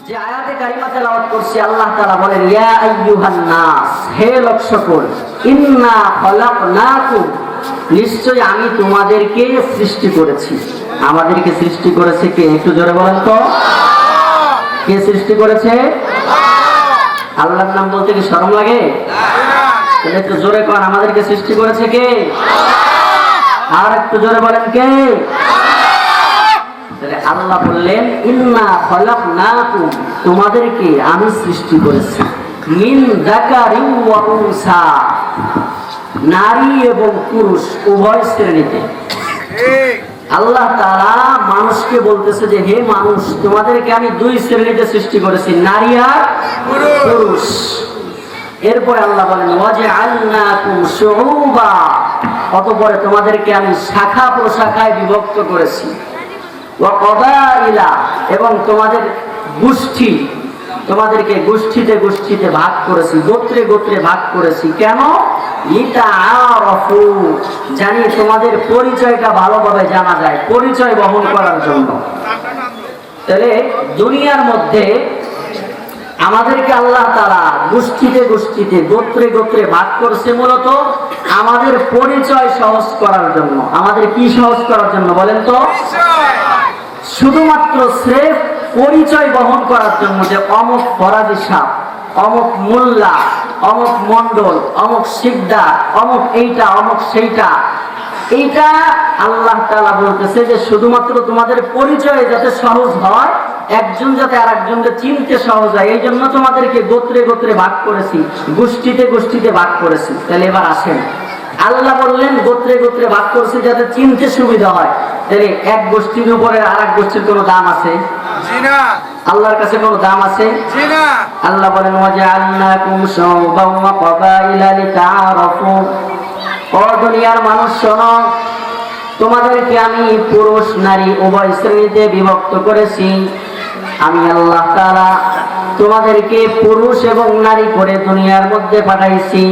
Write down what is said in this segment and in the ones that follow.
যে আয়াতে কারিমা তেলাওয়াত করছি, আল্লাহ তাআলা বলেন ইয়া আইয়ুহান নাস, হে লোক সকল, ইন্না খলাকনাকুম, নিশ্চয় আমি তোমাদেরকে সৃষ্টি করেছি। আমাদেরকে সৃষ্টি করেছে কে? একটু জোরে বলেন তো, কে সৃষ্টি করেছে? আল্লাহর নাম বলতে কি শরম লাগে? তাহলে একটু জোরে কর, আমাদেরকে সৃষ্টি করেছে কে? আর একটু জোরে বলেন কে? আল্লাহ বললেন ইন্না খলাকনাকুম, তোমাদেরকে আমি সৃষ্টি করেছি, মিন যাকারিন ওয়া উনসা, নারী এবং পুরুষ উভয় শ্রেণীতে। আল্লাহ তাআলা মানুষকে বলতেছে যে হে মানুষ, তোমাদেরকে আমি দুই শ্রেণীতে সৃষ্টি করেছি, নারী আর পুরুষ। এরপরে আল্লাহ বলেন ওয়াজআলনাকুম শুউবা, অতঃপর তোমাদেরকে আমি শাখা প্রশাখায় বিভক্ত করেছি, ওয়া কবাইলা, এবং তোমাদের গোষ্ঠী, তোমাদেরকে গোষ্ঠীতে গোষ্ঠীতে ভাগ করেছি, গোত্রে গোত্রে ভাগ করেছি। কেন? লিতাআরাফু, জানি তোমাদের পরিচয়টা ভালোভাবে জানা যায়, পরিচয় বহন করার জন্য। তাহলে দুনিয়ার মধ্যে আমাদেরকে আল্লাহ তাআলা গোষ্ঠীতে গোষ্ঠীতে গোত্রে গোত্রে ভাগ করেছে মূলত আমাদের পরিচয় সহজ করার জন্য। আমাদের কি সহজ করার জন্য বলেন তো? শুধুমাত্র স্রেফ পরিচয় বহন করার জন্য, যে অমুক ফরাজি সাহ, অমুক মোল্লা, অমুক মন্ডল, অমুক শিকদার, অমুক এইটা, অমুক সেইটা। এইটা আল্লাহ তাআলা বলতেছে যে শুধুমাত্র তোমাদের পরিচয় যাতে সহজ হয়, একজন যাতে আর একজনকে চিনতে সহজ হয়, এই জন্য তোমাদেরকে গোত্রে গোত্রে ভাগ করেছি, গোষ্ঠীতে গোষ্ঠীতে ভাগ করেছি। তাহলে এবার আসেন, আল্লাহ বললেন গোত্রে গোত্রে ভাগ করেছি যাতে চিনতে সুবিধা হয়। তাহলে এক গোষ্ঠীর উপরে আর এক গোষ্ঠীর কোনো দাম আছে? জি না। আল্লাহর কাছে কোনো দাম আছে? জি না। আল্লাহ বলেন ওয়াজআলনাকুম শুউবান ওয়া কবাইলা লিতাআরাফু, ও দুনিয়ার মানুষ শোনো, তোমাদেরকে আমি পুরুষ নারী উভয় শ্রেণীতে বিভক্ত করেছি। আমি আল্লাহ তাআলা তোমাদেরকে পুরুষ এবং নারী করে দুনিয়ার মধ্যে পাঠাইছি।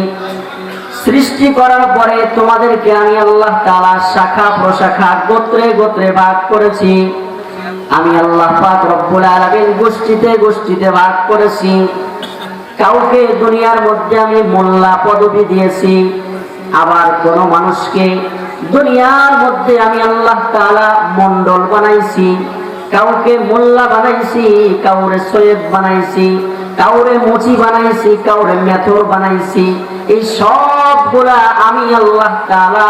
সৃষ্টি করার পরে তোমাদেরকে আমি আল্লাহ তাআলা শাখা প্রশাখা গোত্রে গোত্রে ভাগ করেছি। আমি আল্লাহ পাক রব্বুল আলামিন গোষ্ঠীতে গোষ্ঠীতে ভাগ করেছি। কাউকে দুনিয়ার মধ্যে আমি মোল্লা পদবি দিয়েছি, আবার কোন মানুষকে দুনিয়ার মধ্যে আমি আল্লাহ তাআলা মন্ডল বানাইছি। কাউকে মোল্লা বানাইছি, কাউরে সৈয়দ বানাইছি, কাউরে মুচি বানাইছি, কাউরে মেথর বানাইছি। এই সবগুলা আমি আল্লাহ তাআলা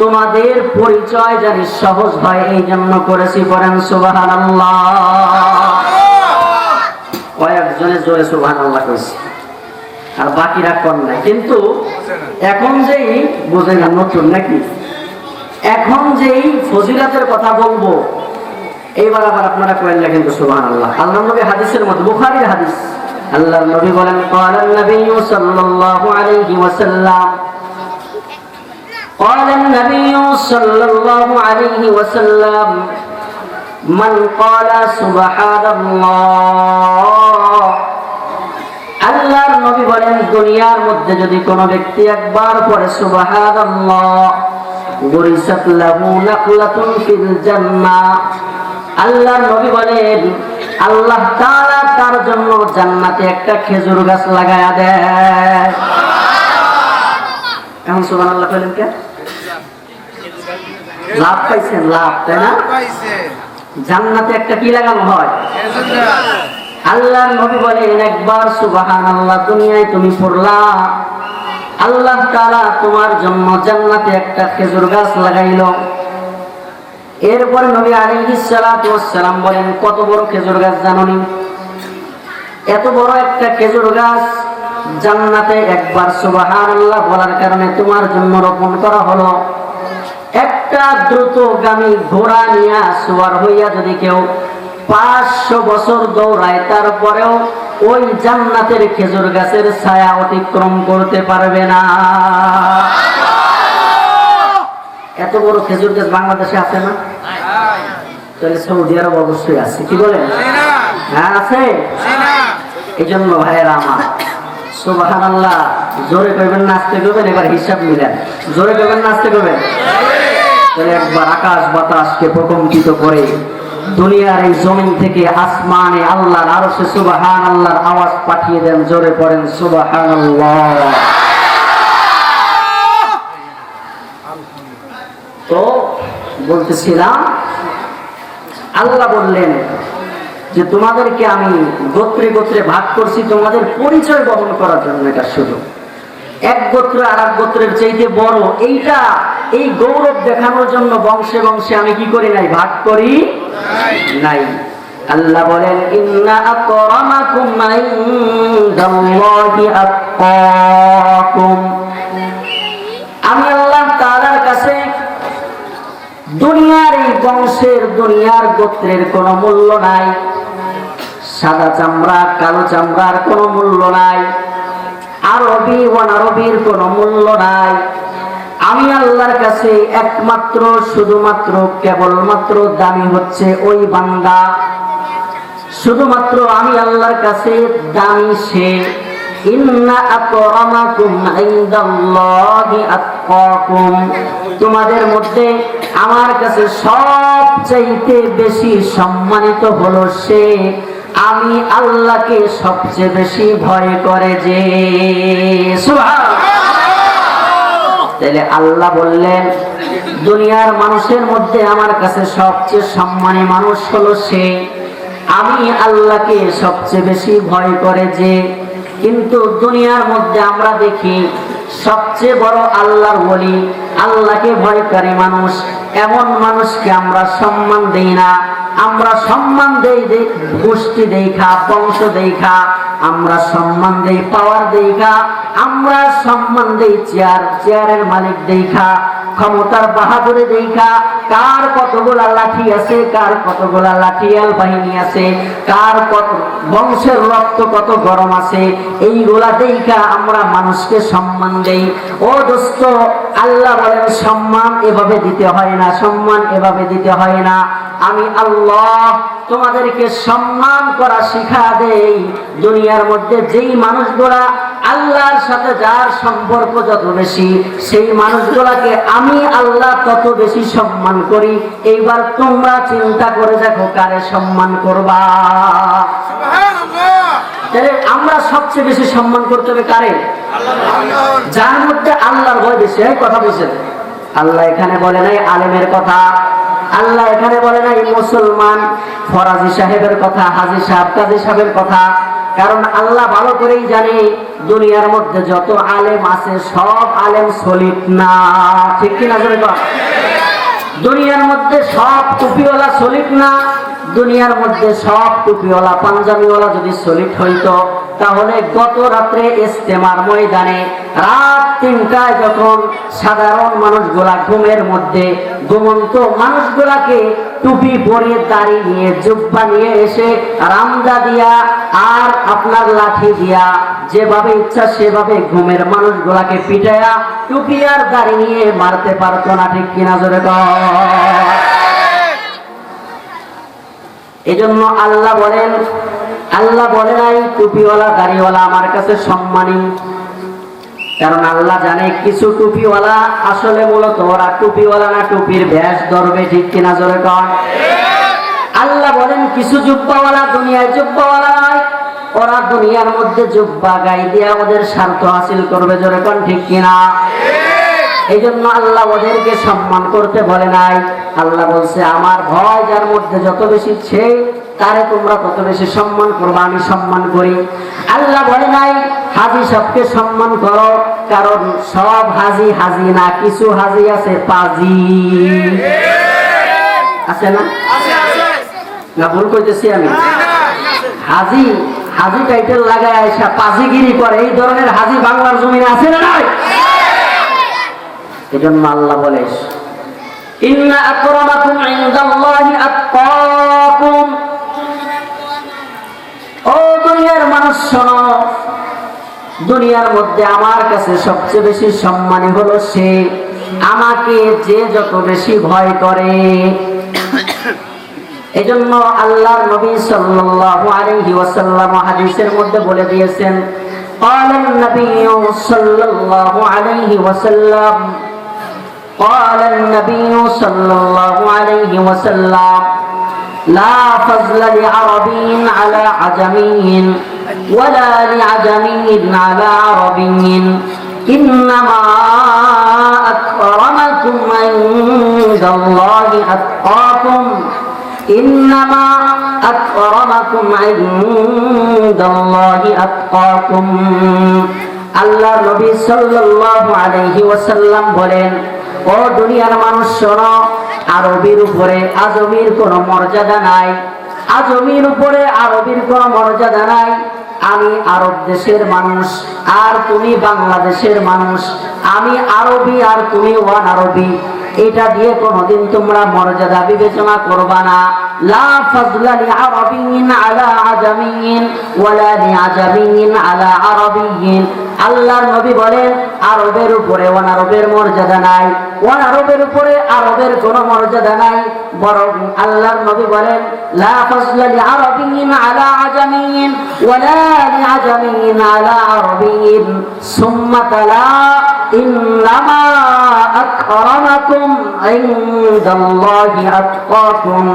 তোমাদের পরিচয় জানি সহজ হয় এই জন্য করেছি। বলেন সুবহানাল্লাহ। কয়েকজনে জোরে সুবহানাল্লাহ কইছে, আর বাকিরা কোন নাই। কিন্তু এখন যেই বোঝে না, নতুন নাকি, এখন যেই ফজিলাতের কথা বলবো এইবার আবার আপনারা কইলেন না কিন্তু সুবহানাল্লাহ। আল্লাহর নবী হাদিসের মধ্যে, বুখারীর হাদিস, আল্লাহর নবী বলেন ক্বালান নবী সাল্লাল্লাহু আলাইহি ওয়াসাল্লাম, ক্বালান নবী সাল্লাল্লাহু আলাইহি ওয়াসাল্লাম, মান ক্বালা সুবহানাল্লাহ। আল্লাহর নবী বলেন দুনিয়ার মধ্যে যদি কোনো ব্যক্তি একবার পড়ে সুবহানাল্লাহ, গুরিসাত লাহু নাকলাতুন ফিল জান্নাহ। আল্লাহর নবী বলেন আল্লাহ তাআলা তার জন্য জান্নাতে একটা খেজুর গাছ লাগায়া দেয়। এখন সুবহানাল্লাহ বলেন কে? লাভ পাইছেন? লাভ, তাই না? জান্নাতে একটা কি লাগানো হয়? খেজুর গাছ। আল্লাহর নবী বলেন একবার সুবহানাল্লাহ দুনিয়ায় তুমি পড়লা, আল্লাহ তাআলা তোমার জন্য জান্নাতে একটা খেজুর গাছ লাগাইলো। এরপরে নবী আলাইহিস সালাতু ওয়াস সালাম বলেন কত বড় খেজুর গাছ জানোনি? এত বড় একটা খেজুর গাছ জান্নাতে একবার সুবহানাল্লাহ বলার কারণে তোমার জন্য রোপণ করা হলো। একটা দ্রুতগামী ঘোড়া নিয়ে সওয়ার হইয়া যদি কেউ 500 বছর দৌড়ায়, তারপরেও ওই জান্নাতের খেজুর গাছের ছায়া অতিক্রম করতে পারবে না। এত বড় খেজুর গাছ বাংলাদেশে আছে না? তাহলে সৌদি আরব অবশ্যই আছে। কি বলেন? হ্যাঁ আছে। এই জন্য ভাইয়েরা আমার সুবহানাল্লাহ জোরে কইবেন না আস্তে কইবেন? এবার হিসাব মিলান, জোরে কইবেন না আস্তে কইবেন? তাহলে একবার আকাশ বাতাসকে প্রকম্পিত করে দুনিয়ার এই জমিন থেকে আসমানে আল্লাহর আরশে সুবহানাল্লাহর আওয়াজ পাঠিয়ে দেন, জোরে পড়েন সুবহানাল্লাহ। তো বলতেছিলাম, আল্লাহ বললেন যে তোমাদেরকে আমি গোত্রে গোত্রে ভাগ করছি তোমাদের পরিচয় বহন করার জন্য। এটা শুধু এক গোত্র আর এক গোত্রের চাইতে বড়, এইটা এই গৌরব দেখানোর জন্য বংশে বংশে আমি কি করি নাই, ভাগ করি নাই। আল্লাহ বলেন ইন্না আকরামাকুম ইনদাল্লাহি আতকাকুম, আমি আল্লাহ তাআলার কাছে দুনিয়ার এই বংশের দুনিয়ার গোত্রের কোনো মূল্য নাই, সাদা চামড়া কালো চামড়ার কোনো মূল্য নাই, আরবি অনারবির কোনো মূল্য নাই। আমি আল্লাহর কাছে একমাত্র শুধুমাত্র কেবলমাত্র দামি হচ্ছে ওই বান্দা, শুধুমাত্র আমি আল্লাহর কাছে দামি সে। ইন্না আকরামাকুম ইনদাল্লাহি আতকাকুম, তোমাদের মধ্যে আমার কাছে সবচাইতে বেশি সম্মানিত হলো সে, আমি আল্লাহকে সবচেয়ে বেশি ভয় করে যে। তাহলে আল্লাহ বললেন দুনিয়ার মানুষের মধ্যে আমার কাছে সবচেয়ে সম্মানী মানুষ হলো সে, আমি আল্লাহকে সবচেয়ে বেশি ভয় করে যে। কিন্তু দুনিয়ার মধ্যে আমরা দেখি সবচেয়ে বড় আল্লাহর ওলি, আল্লাহকে ভয়কারী মানুষ, এমন মানুষকে আমরা সম্মান দেই না। আমরা সম্মান দেই গোষ্ঠী দেখা, বংশ দেখা, আমরা সম্মান দেই পাওয়ার দেখা, আমরা সম্মান দেই চেয়ারের মালিক দেখা, ক্ষমতার বাহাদুরে দেখা, কার কতগুলা লাঠি আছে, কার কতগুলা লাঠিয়াল বাহিনী আছে, কার কত বংশের রক্ত কত গরম আছে, এইগুলা দেখা আমরা মানুষকে সম্মান দেই। ও দোস্ত, আল্লাহ বলেন সম্মান এভাবে দিতে হয় না, সম্মান এভাবে দিতে হয় না। আমি আল্লাহ তোমাদেরকে সম্মান করা শিখা দেই। দুনিয়ার মধ্যে যেই মানুষগুলা আল্লাহর সাথে যার সম্পর্ক যত বেশি, সেই মানুষগুলাকে আমি আল্লাহ তত বেশি সম্মান করি। এইবার তোমরা চিন্তা করে দেখো কারে সম্মান করবা। আমরা সবচেয়ে বেশি সম্মান করতে হবে কারে? যার মধ্যে আল্লাহর ভয় বেশি। কথা বলছেন, আল্লাহ এখানে বলে নাই আলেমের কথা, আল্লাহ এখানে বলে নাই মুসলমান ফরাজি সাহেবের কথা, হাজী সাহেব কাজী সাহেবের কথা। কারণ আল্লাহ ভালো করেই জানে দুনিয়ার মধ্যে যত আলেম আছে সব আলেম সলিড না, ঠিক কিনা? দুনিয়ার মধ্যে সব টুপিওয়ালা সলিড না। দুনিয়ার মধ্যে সব টুপিওয়ালা পাঞ্জাবিওয়ালা যদি সলিড হইতো, তাহলে গত রাত্রে ইস্তেমার ময়দানে রাত 3টায় যখন সাধারণ মানুষগুলা ঘুমের মধ্যে ঘুমন্ত মানুষগুলাকে টুপি পরে দাড়ি নিয়ে জুব্বা নিয়ে এসে রামদা দিয়া আর আপনার লাঠি দিয়া যেভাবে ইচ্ছা সেভাবে ঘুমের মানুষগুলাকে পিটায়া টুপি আর দাড়ি নিয়ে মারতে পারতো না, ঠিক কিনা? জোরে এজন্য আল্লাহ বলে নাই টুপিওয়ালা দাড়িওয়ালা আমার কাছে সম্মানী। কারণ আল্লাহ জানে কিছু টুপিওয়ালা আসলে মূলত ওরা টুপিওয়ালা না, টুপির ভ্যাস ধরবে, ঠিক কিনা? জোরে কন। আল্লাহ বলেন কিছু জুব্বাওয়ালা দুনিয়ায় জুব্বাওয়ালা নয়, ওরা দুনিয়ার মধ্যে জুব্বা গায়ে দিয়া ওদের স্বার্থ হাসিল করবে, জোরে কন, ঠিক কিনা? এই জন্য আল্লাহ ওদেরকে সম্মান করতে বলে নাই। আল্লাহ বলছে আমার ভয় যার মধ্যে যত বেশি সে তারে তোমরা তত বেশি সম্মান করবা, আমি সম্মান করি। আল্লাহ বলে নাই হাজী সবকে সম্মান করো, কারণ সব হাজী হাজী না, কিছু হাজী আছে পাজি, আছে না? না ভুল কইতেছি আমি? হাজী হাজী টাইটেল লাগায় আইসা পাজিগিরি করে, এই ধরনের হাজী বাংলার জমিনে আছে না নাই? এজন্য আল্লাহ বলে ইন্না আকরামাকুম ইনদাল্লাহি আতকাকুম, ও দুনিয়ার মানুষ শোনো, দুনিয়ার মধ্যে আমার কাছে সবচেয়ে বেশি সম্মানী হলো সে, আমাকে যে যত বেশি ভয় করে। এজন্য আল্লাহর নবী সাল্লাল্লাহু আলাইহি ওয়াসাল্লাম হাদিসের মধ্যে বলে দিয়েছেন, قال النبي صلى الله عليه وسلم قال النبي صلى الله عليه وسلم লা ফাজলা লিআরাবিয়্যিন আলা আজামিয়্যিন ওয়ালা লিআজামিয়্যিন আলা আরাবিয়্যিন ইন্নামা আকরামাকুম ইনদাল্লাহি আতকাকুম ইন্নামা আকরামাকুম ইনদাল্লাহি আতকাকুম। আল্লাহ নবী সাল্লাল্লাহু আলাইহি ওয়াসাল্লাম বলেন, ও দুনিয়ার মানুষ শোনো, আরবীর উপরে আজমির কোনো মর্যাদা নাই, আজমির উপরে আরবীর কোনো মর্যাদা নাই। আমি আরব দেশের মানুষ আর তুমি বাংলাদেশের মানুষ, আমি আরবি আর তুমি ওয়ান আরবি, এটা দিয়ে কোনোদিন তোমরা মর্যাদা বিবেচনা করবা না। লা ফাজলা লিআরাবিয়্যিন আলা আজামিয়্যিন ওয়ালা লিআজামিয়্যিন আলা আরাবিয়্যিন। আল্লাহর নবী বলেন, আরবের উপরে ওয়ান আরবের মর্যাদা নাই, ওয়ান আরবের উপরে আরবের কোনো মর্যাদা নাই, বরং আল্লাহর নবী বলেন, লা ফাজলা লিআরাবিয়্যিন আলা আজামিয়্যিন ওয়ালা লিআজামিয়্যিন আলা আরাবিয়্যিন সুম্মা তালা ইন্নামা আকরামাকুম ইনদাল্লাহি আতকাকুম।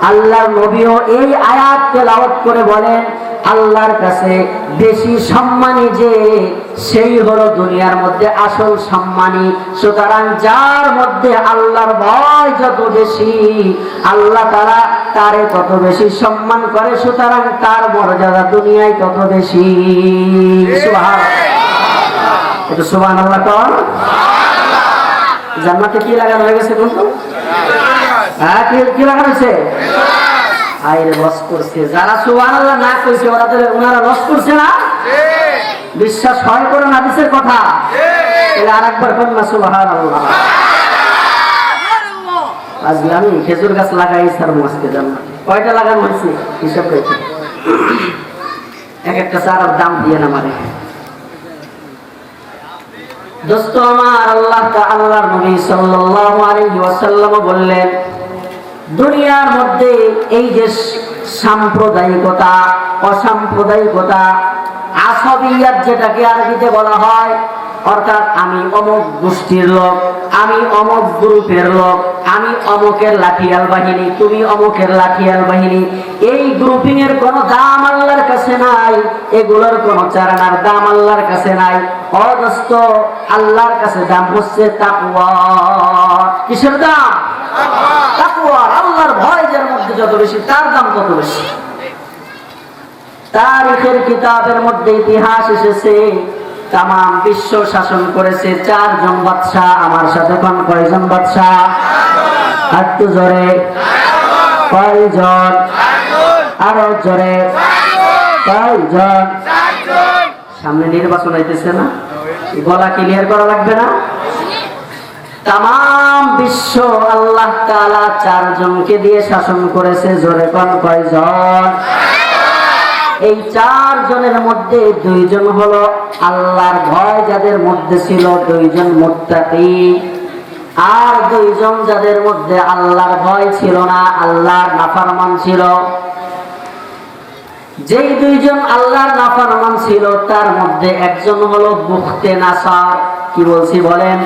আল্লাহর নবীও এই আয়াত তেলাওয়াত করে বলেন, আল্লাহর কাছে বেশি সম্মানী যে সেই হলো দুনিয়ার মধ্যে আসল সম্মানী। সুতরাং যার মধ্যে আল্লাহর ভয় যত বেশি, আল্লাহ তাআলা তারে তত বেশি সম্মান করে, সুতরাং তার মর্যাদা দুনিয়ায় তত বেশি। সুবহানাল্লাহ, এটা সুবহানাল্লাহ কর। জান্নাতে কি লাগানো হয়ে গেছে বলতো? হ্যাঁ, কি লাগানো হয়েছে? আইরে লস করছে যারা সুবহানাল্লাহ না কইছে, ওনারা লস করছে না? বিশ্বাস হয় করে হাদিসের কথা? তাহলে আরেকবার কোন না সুবহানাল্লাহ। আজকে আমি খেজুর গাছ লাগাই স্যার মস্তে জান্নাত কয়টা লাগানো হয়েছে হিসাব রেখে, এক একটা চারার দাম দিয়ে না মারে। দোস্ত আমার, আল্লাহর নবী সাল্লাল্লাহু আলাইহি ওয়াসাল্লাম বললেন, দুনিয়ার মধ্যে এই যে সাম্প্রদায়িকতা, অসাম্প্রদায়িকতা, আসাবিয়াত যেটাকে আরবিতে বলা হয়, অর্থাৎ আমি অমুক গোষ্ঠীর লোক, আমি অমুক গ্রুপের লোক, আমি অমুকের লাঠিয়াল বাহিনী, তুমি অমুকের লাঠিয়াল বাহিনী, এই গ্রুপিং এর কোনো দাম আল্লাহর কাছে নাই, এগুলোর কোনো চারানার দাম আল্লাহর কাছে নাই। অদস্ত আল্লাহর কাছে দাম হচ্ছে তাকওয়া। কিসের দাম? তাকওয়া। আল্লাহর ভয় যার মধ্যে যত বেশি, তার দাম তত বেশি। তারিখের কিতাবের মধ্যে ইতিহাস এসেছে, তাম বিশ্ব শাসন করেছে 4 জন বাদশাহ। আমার সাথে কোন কয়জন বাদশাহ? একটু জোরে, কয়জন? আরো জোরে, কয়জন? সামনে নির্বাচন হইতেছে না, গলা ক্লিয়ার করা লাগবে না? তাম বিশ্ব আল্লাহ তাআলা 4 জনকে দিয়ে শাসন করেছে। জোরে কোন কয়জন? এই 4 জনের মধ্যে 2 জন হলো আল্লাহর ভয় যাদের মধ্যে ছিল, 2 জন মুত্তাকি। আর 2 জন যাদের মধ্যে আল্লাহর ভয় ছিল না, আল্লাহর নাফরমান ছিল। যেই 2 জন আল্লাহর নাফরমান ছিল, তার মধ্যে একজন হলো বুখতে নাসার। কি বলছি বলেন?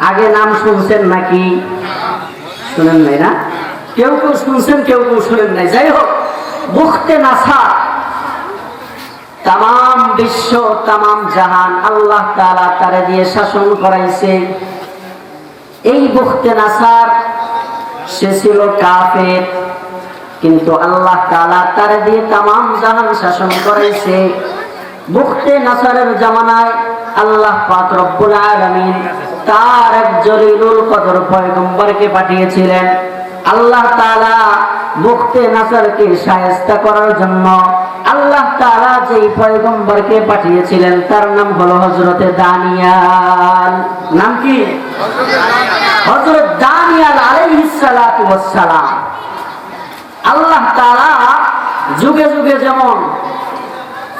আগে নাম শুনছেন নাকি? শুনেন নাই না? কেউ কেউ শুনছেন, কেউ কেউ শুনেন নাই। যাই হোক, বুখতে নাসার তাম বিশ্ব, তাম জাহান আল্লাহ তাআলা তারে দিয়ে শাসন করাইছে। এই বুখতে নাসার সে ছিল কাফের, কিন্তু আল্লাহ তাআলা তারে দিয়ে তাম জাহান শাসন করাইছে। বুখতে নাসারের জামানায় আল্লাহ পাক রব্বুল আলামিন তার এক জলিলুল কদর পয়গম্বরকে পাঠিয়েছিলেন। আল্লাহ তাআলা বুখতে নাসারকে শায়েস্তা করার জন্য আল্লাহ তাআলা যেই পয়গম্বরকে পাঠিয়েছিলেন তার নাম হলো হযরতে দানিয়াল। নাম কি? হযরত দানিয়াল আলাইহিস সালাতু ওয়াস সালাম। আল্লাহ তাআলা যুগে যুগে যেমন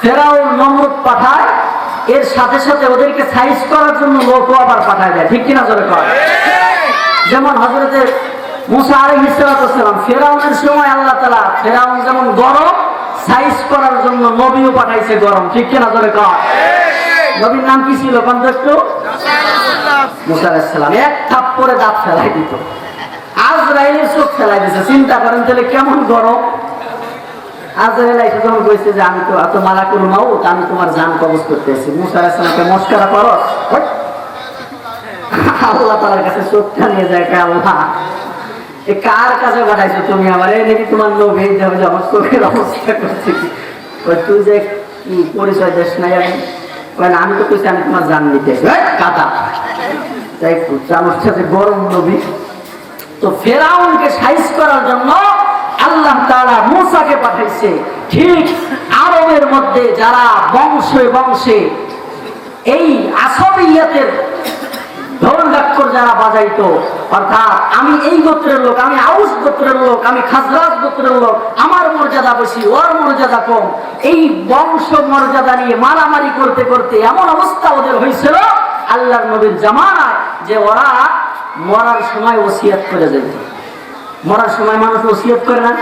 ফেরাউন নমরুদ পাঠায়, এর সাথে সাথে ওদেরকে সাইজ করার জন্য লোকও আবার পাঠায় দেয়। ঠিক কিনা জোরে কর? যেমন হযরতে মুসা আলাইহিস সালাতু ওয়াস সালাম, ফেরাউনের সময় আল্লাহ তাআলা ফেরাউন যেমন গরম, সাইজ করার জন্য নবীও পাঠাইছে গরম। ঠিক কিনা জোরে কর? নবীর নাম কি ছিল? মুসা আলাইহিস সালাম। এক থাপ্পড়ে দাঁত ফেলাই দিত। আজ আজরাইলের চোখ ফেলাই দিয়েছে। চিন্তা করেন তাহলে কেমন গরম। আজরাইল এসে যখন কইছে যে আমি তো এত মালাকুল মাউত, আমি তোমার জান কবজ করতেছি, মুসা আলাইহিস সালামকে মস্করা করো। আল্লাহ তাআলার কাছে চোখটা নিয়ে যায়, আল্লাহ এ কার কাছে পাঠাইছো তুমি আমার? এই নাকি তোমার নবী যাবে যে আমার চোখের অবস্থা করছে কি? তুই যে কি পরিচয় দেশ নাই? আমি তো কইছি আমি তোমার জান নিতে কাদা। তাই চামচ সাথে গরম নবী। তো ফেরাউনকে সাইজ করার জন্য আল্লাহ তাআলা মূসাকে পাঠাইছে। ঠিক আরবের মধ্যে যারা বংশে বংশে এই আসাবিয়াতের ঢোল ডাক্কর যারা বাজাইতো, অর্থাৎ আমি এই গোত্রের লোক, আমি আউস গোত্রের লোক, আমি খাজরাজ গোত্রের লোক, আমার মর্যাদা বেশি, ওর মর্যাদা কম, এই বংশ মর্যাদা নিয়ে মারামারি করতে করতে এমন অবস্থা ওদের হয়েছিল আল্লাহর নবীর জামানায় যে ওরা মরার সময় ওসিয়ত করে যেত। মরার সময় মানুষ ওসিয়ত করে না,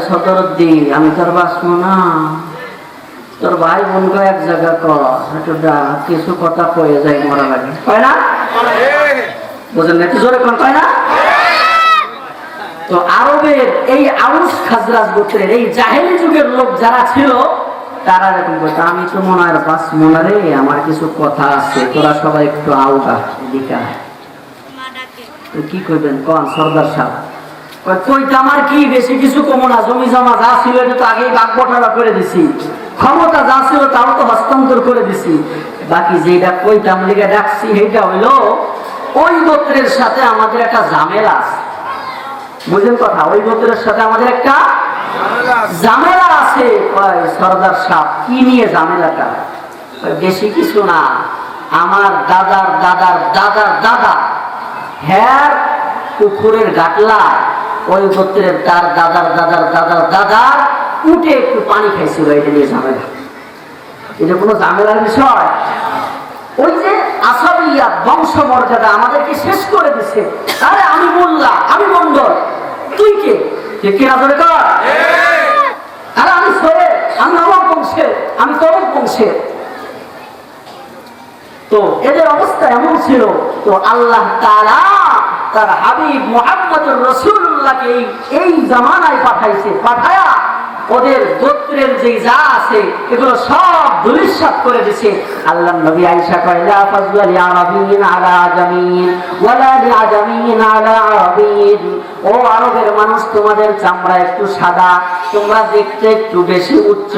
সদরুদ্দিন আমি তোর বাঁচবো না, তোর ভাই বোনকে এক জায়গা কর, কিছু কথা কয়ে যায় মরা লাগে, কয় না? বুঝলেন না? একটু জোরে কোন কয় না? তো আরবের এই আউস খাজরাজ গোত্রের এই জাহেলি যুগের লোক যারা ছিল তারা এরকম করতো, আমি তো মনে হয় বাঁচবো না রে, আমার কিছু কথা আছে, তোরা সবাই একটু আউগা এদিকে। তো কি করবেন কন সর্দার সাহেব? কইতে আমার কি বেশি কিছু কমো না, জমি জমা যা ছিল এটা তো আগেই ভাগ বটারা করে দিছি, ক্ষমতা যা ছিল তাও তো হস্তান্তর করে দিছি, বাকি যেটা কইতাম লিগে ডাকছি সেইটা হইলো ওই গোত্রের সাথে আমাদের একটা ঝামেলা আছে। বুঝলেন কথা? ওই গোত্রের সাথে আমাদের একটা ঝামেলা আছে। সর্দার সাহেব কি নিয়ে ঝামেলাটা? বেশি কিছু না, আমার দাদার দাদার দাদার দাদা হ্যাঁ পুকুরের গাটলা ওই গোত্রের তার দাদার দাদার দাদার দাদার উঠে একটু পানি খাইছিল, এটা নিয়ে ঝামেলা। এটা কোনো ঝামেলার বিষয়? ওই যে আসাবিয়াত বংশ মর্যাদা আমাদেরকে শেষ করে দিছে। আরে আমি মোল্লা, আমি মন্ডল, তুই কে? কে আদরে কর? আরে আমি সৈয়দ, আমি আমার বংশের, আমি তমক বংশের। তো এদের অবস্থা এমন ছিল। তো আল্লাহ তাআলা তার হাবিব মুহাম্মদুর রাসূলুল্লাহকে এই জামানায় পাঠাইছে, পাঠায়া ওদের গোত্রের যে যা আছে এগুলো সব ধূলিসাৎ করে দিয়েছে। আল্লাহর নবী আয়েশা কয় লা ফাজলা লি আরাবিয়্যিন আলা আজামিয়্যিন ওয়ালা লি আজামিয়্যিন আলা আরাবিয়্যিন। ও আরবের মানুষ, তোমাদের চামড়া একটু সাদা, তোমরা দেখতে একটু বেশি উচ্চ,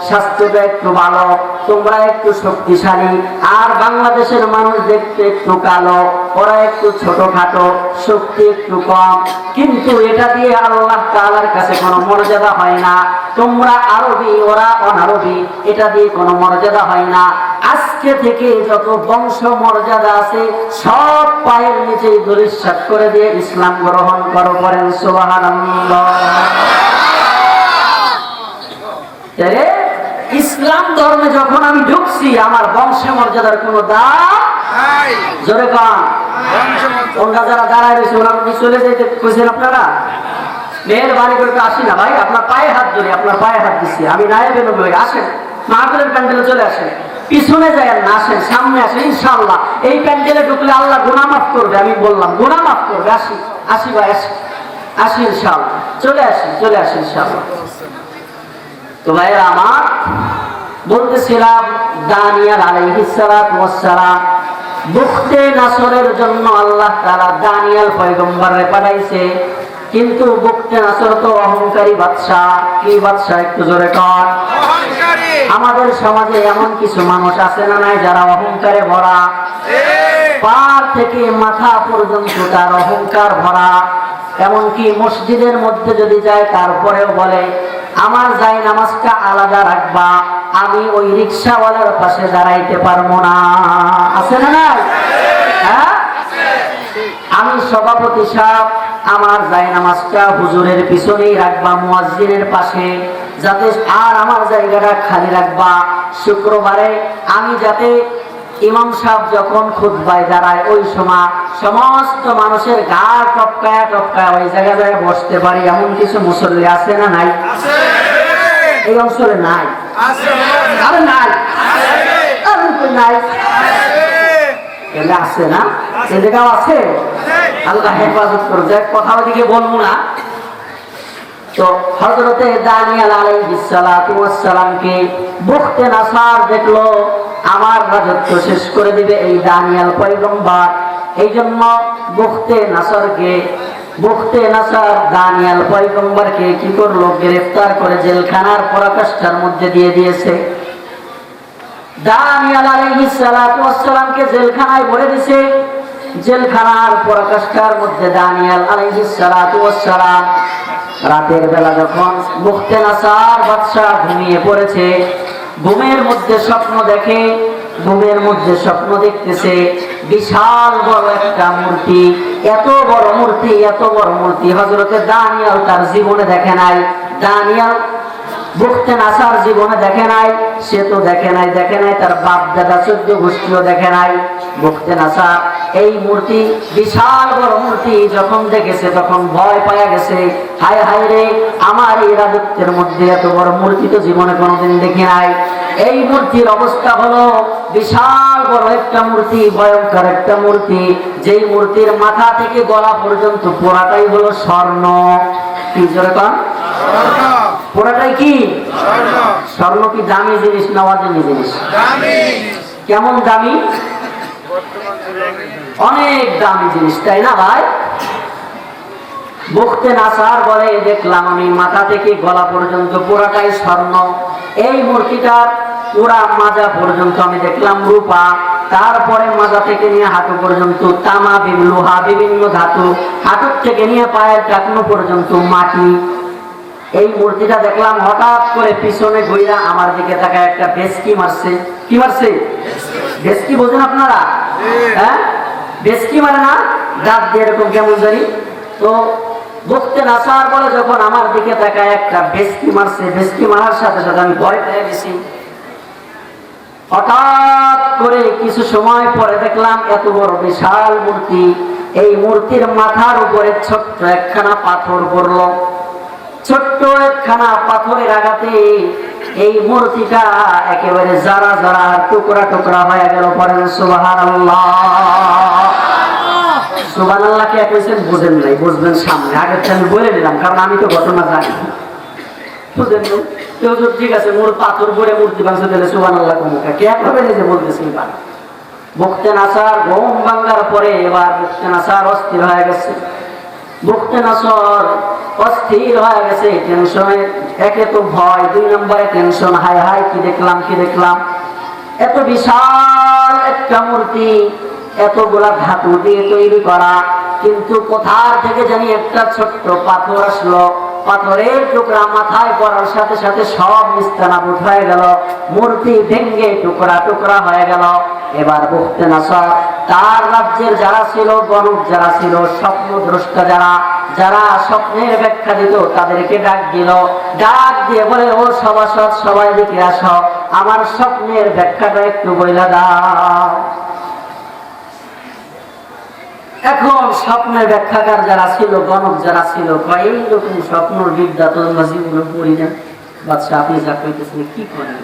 স্বাস্থ্যটা একটু ভালো, তোমরা একটু শক্তিশালী। আর বাংলাদেশের মানুষ দেখতে একটু কালো, ওরা একটু ছোটখাটো, শক্তি একটু কম, কিন্তু এটা দিয়ে আল্লাহ তাআলার কাছে কোনো মর্যাদা হয় না। তোমরা আরবি, ওরা অনারবি, এটা দিয়ে কোনো মর্যাদা হয় না। আজকে থেকে যত বংশ মর্যাদা আছে সব পায়ের নিচেই ধূলিসাৎ করে দিয়ে ইসলাম গ্রহণ করো, করেন সুবহানাল্লাহ। ইসলাম ধর্মে যখন আমি ঢুকছি আমার বংশ মর্যাদার কোনো দাম নাই। জোরে কান ওরা যারা দাঁড়ায় রয়েছে ওরা চলে যেতে কইছেন আপনারা? মেহেরবানি করে আসি না ভাই, আপনার পায়ে হাত ধরে, আপনার পায়ে হাত দিচ্ছি আমি, নায়েবে নবী ভাই, আসেন মাহফিলের প্যান্ডেলে চলে আসেন, পিছনে যায় না, আসেন সামনে আসেন। ইনশাআল্লাহ এই প্যান্ডেলে ঢুকলে আল্লাহ গুনাহ মাফ করবে, আমি বললাম গুনাহ মাফ করবে। আসি আসি ভাই, আসি আসি ইনশাআল্লাহ, চলে আসি চলে আসি ইনশাআল্লাহ। তো ভাইরা আমার বলতেছিলাম দানিয়েল আলাইহিস সালাতু ওয়াস সালাম বুখতে নাসরের জন্য আল্লাহ তাআলা দানিয়েল পয়গম্বরে পাঠাইছে, কিন্তু বুখতে নাসর তো অহংকারী বাদশা। কি বাদশা? একটু জোরে কর। অহংকারী। আমাদের সমাজে এমন কিছু মানুষ আছে না নাই যারা অহংকারে ভরা, পা থেকে মাথা পর্যন্ত তার অহংকার ভরা। এমনকি মসজিদের মধ্যে যদি যায় তারপরেও বলে আমার যাই নামাজটা আলাদা রাখবা, আমি ওই রিকশাওয়ালার পাশে দাঁড়াইতে পারবো না। আছে না নাই? হ্যাঁ, আমি সভাপতি সাহেব আমার যাই নামাজটা হুজুরের পিছনেই রাখবা, মুয়াজ্জিনের পাশে, যাতে আর আমার জায়গাটা খালি রাখবা। শুক্রবারে আমি যাতে ইমাম সাহেব যখন খুতবায় দাঁড়ায় ওই সময় সমস্ত মানুষের ঘাড় টপকায়া টপকায়া ওই জায়গায় বসতে পারি, এমন কিছু মুসল্লি আছে না নাই? এই অঞ্চলে নাই? আরে নাই, নাই। এলে আছে না, এ জায়গাও আছে। আল্লাহ হেফাজত করুন। যাই কথা ওদিকে বলবো না। তো হযরতে দানিয়েল আলাইহিস সালাতু ওয়াস সালামকে বুখতে নাসার দেখলো আমার রাজত্ব শেষ করে দিবে এই দানিয়েল পয়গম্বর। এই জন্য বুখতে নাসার দানিয়েল পয়গম্বরকে কি করলো, গ্রেফতার করে জেলখানার পরাকাষ্ঠার মধ্যে দিয়ে দিয়েছে। দানিয়েল আলাইহিস সালাতু ওয়াস সালামকে জেলখানায় ভরে দিয়েছে। জেলখানার পরাকাষ্ঠার মধ্যে দানিয়েল আলাইহিস সালাতু ওয়াস সালাম রাতের বেলা যখন বুখতে নাসার বাদশা ঘুমিয়ে পড়েছে, ঘুমের মধ্যে স্বপ্ন দেখে। ঘুমের মধ্যে স্বপ্ন দেখতেছে বিশাল বড় একটা মূর্তি। এত বড় মূর্তি হযরতে দানিয়েল তার জীবনে দেখে নাই। দানিয়েল বুখতে নাসার জীবনে দেখে নাই। সে তো দেখে নাই তার বাপ দাদা 14 গোষ্ঠীও দেখে নাই। বুখতে নাসার এই মূর্তি, বিশাল বড় মূর্তি যখন দেখেছে তখন ভয় পাওয়া গেছে। হায় হায় রে, আমার এই রাজত্বের মধ্যে এত বড় মূর্তি তো জীবনে কোনোদিন দেখি নাই। এই মূর্তির অবস্থা হলো বিশাল বড় একটা মূর্তি, ভয়ঙ্কর একটা মূর্তি, যেই মূর্তির মাথা থেকে গলা পর্যন্ত পুরাটাই হলো স্বর্ণ। কি জোরে কন? পুরাটাই কি স্বর্ণ? কি দামি জিনিস না অদামি জিনিস? কেমন দামি? অনেক দামি জিনিস, তাই না ভাই? বুখতে নাসার বলে দেখলাম আমি মাথা থেকে গলা পর্যন্ত পুরাটাই স্বর্ণ। এই মূর্তিটার পুরা মাজা পর্যন্ত আমি দেখলাম রূপা। তারপরে মাজা থেকে নিয়ে হাঁটু পর্যন্ত তামা, লোহা, বিভিন্ন ধাতু। হাঁটুর থেকে নিয়ে পায়ের টাকনো পর্যন্ত মাটি। এই মূর্তিটা দেখলাম হঠাৎ করে পিছনে ঘুরা আমার দিকে তাকায় একটা বেশকি মারছে। কি মারছে? বেশকি বোঝেন আপনারা? হ্যাঁ, বেশকি মারে না, দাঁত দিয়ে এরকম কেমন জানি। তো বুখতে নাসার বলে যখন আমার দিকে তাকায় একটা বেশকি মারছে, বেশকি মারার সাথে সাথে আমি ভয় পেয়ে গেছি। হঠাৎ করে কিছু সময় পরে দেখলাম এত বড় বিশাল মূর্তি, এই মূর্তির মাথার উপরে ছোট্ট একখানা পাথর পড়লো। ছোট্ট একখানা পাথরের আঘাতে এই মূর্তিটা একেবারে জারা জারা টুকরা টুকরা হয়ে গেল। পরে সুবহানাল্লাহ। সুবহানাল্লাহ কে কইছেন বুঝেন নাই, বুঝবেন সামনে। আগে আমি বলে দিলাম, কারণ আমি তো ঘটনা জানি। বুঝেন না? কেউ যদি ঠিক আছে মোর পাথর পরে মূর্তি ভাঙছে দিলে সুবহানাল্লাহ কমুকা কে ভাবে যে বলতেছি। বুখতে নাসার ঘুম ভাঙার পরে এবার বুখতে নাসার অস্থির হয়ে গেছে। বুখতে নাসার অস্থির হয়ে গেছে টেনশনে। একে তো ভয়, 2 নম্বরে টেনশন। হায় হায়, কি দেখলাম। এত বিশাল একটা মূর্তি, এতগুলা ধাতু দিয়ে তৈরি করা, কিন্তু কোথা থেকে জানি একটা ছোট্ট পাথর আসলো। পাথরের টুকরা মাথায় পড়ার সাথে সাথে সব নিস্তানাবুদ হয়ে গেল। মূর্তি ভেঙ্গে টুকরা টুকরা হয়ে গেল। এবার বুখতে নাসার তার রাজ্যের যারা ছিল, গণক যারা ছিল, স্বপ্নদ্রষ্টা যারা স্বপ্নের ব্যাখ্যা দিত, তাদেরকে ডাক দিয়ে বলে, ও সভাসদ সবাই দিকে আসো, আমার স্বপ্নের ব্যাখ্যাটা একটু বইলা দাও। এখন স্বপ্নের ব্যাখ্যাকার যারা ছিল, গণক যারা ছিল, এইরকম স্বপ্নের বিদ্যা তো আমরা জীবনে পড়ি না। বাদশা আপনি যা কইতেছেন কি করেন?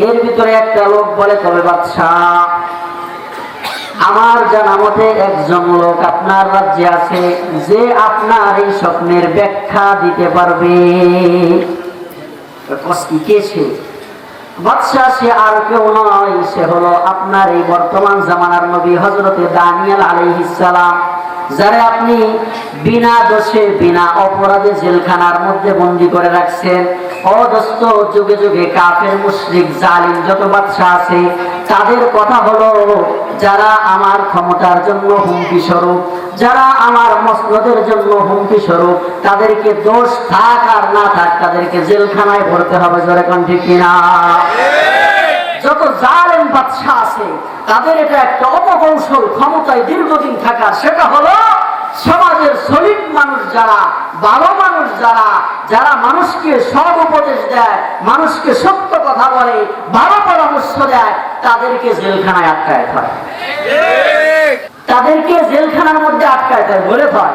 এর ভিতরে একটা লোক বলে, তবে বাদশা আমার জানা মতে একজন লোক আপনার রাজ্যে আছে যে আপনার এই স্বপ্নের ব্যাখ্যা দিতে পারবে। কে সে? বাদশা সে আর কেউ নয়, সে হলো আপনার এই বর্তমান জামানার নবী হযরতে দানিয়েল আলাইহিস সালাম, যারা আপনি বিনা দোষে বিনা অপরাধে জেলখানার মধ্যে বন্দী করে রাখছেন। ও দোস্ত, যুগে যুগে কাফের, মুশরিক, জালিম যত বাদশা আছে, তাদের কথা হলো যারা আমার ক্ষমতার জন্য হুমকি স্বরূপ, যারা আমার মসনদের জন্য হুমকি স্বরূপ, তাদেরকে দোষ থাক আর না থাক তাদেরকে জেলখানায় ভরতে হবে। জোরে কোন ঠিক কিনা? যত জালেম বাদশা আছে তাদের এটা একটা অপকৌশল, ক্ষমতায় দীর্ঘদিন থাকার। সেটা হলো সমাজের সলিড মানুষ যারা, ভালো মানুষ যারা মানুষকে সৎ উপদেশ দেয়, মানুষকে সত্য কথা বলে, ভালো পরামর্শ দেয়, তাদেরকে জেলখানায় আটকায় হয়। তাদেরকে জেলখানার মধ্যে আটকায় হয়, বলে হয়।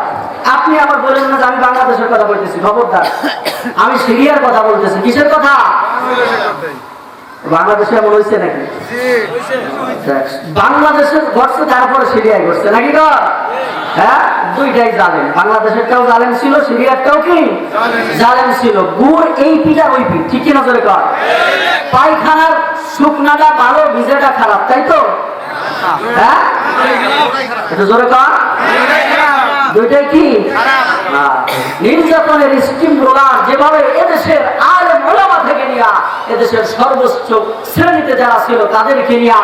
আপনি আবার বলেন না যে আমি বাংলাদেশের কথা বলতেছি, খবরদার। আমি সিরিয়ার কথা বলতেছি। কিসের কথা? বাংলাদেশে এমন হয়েছে নাকি? বাংলাদেশের ঘটছে, তারপরে সিরিয়ায় ঘটছে নাকি গো? হ্যাঁ, দুইটাই জালেম। বাংলাদেশেরটাও জালেম ছিল, সিরিয়ারটাও কি জালেম ছিল। গুড় এই পিঠা ওই পিঠ, ঠিক কিনা জোরে কর? পায়খানার শুকনাটা ভালো, ভিজেটা খারাপ, তাই তো? হ্যাঁ, এটা জোরে কর। দুইটাই কি নির্যাতনের স্টিম রোলার যেভাবে এদেশের আলেম ওলামা থেকে নিয়া এদেশের সর্বোচ্চ শ্রেণীতে যারা ছিল তাদেরকে নিয়া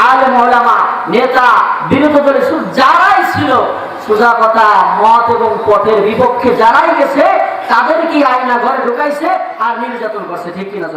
আলেম ওলামা নেতা বিরোধী দলের যারাই ছিল, সোজা কথা মত এবং পথের বিপক্ষে যারাই গেছে তাদেরকে আয়না ঘরে ঢুকাইছে আর নির্যাতন করছে, ঠিক কিনা?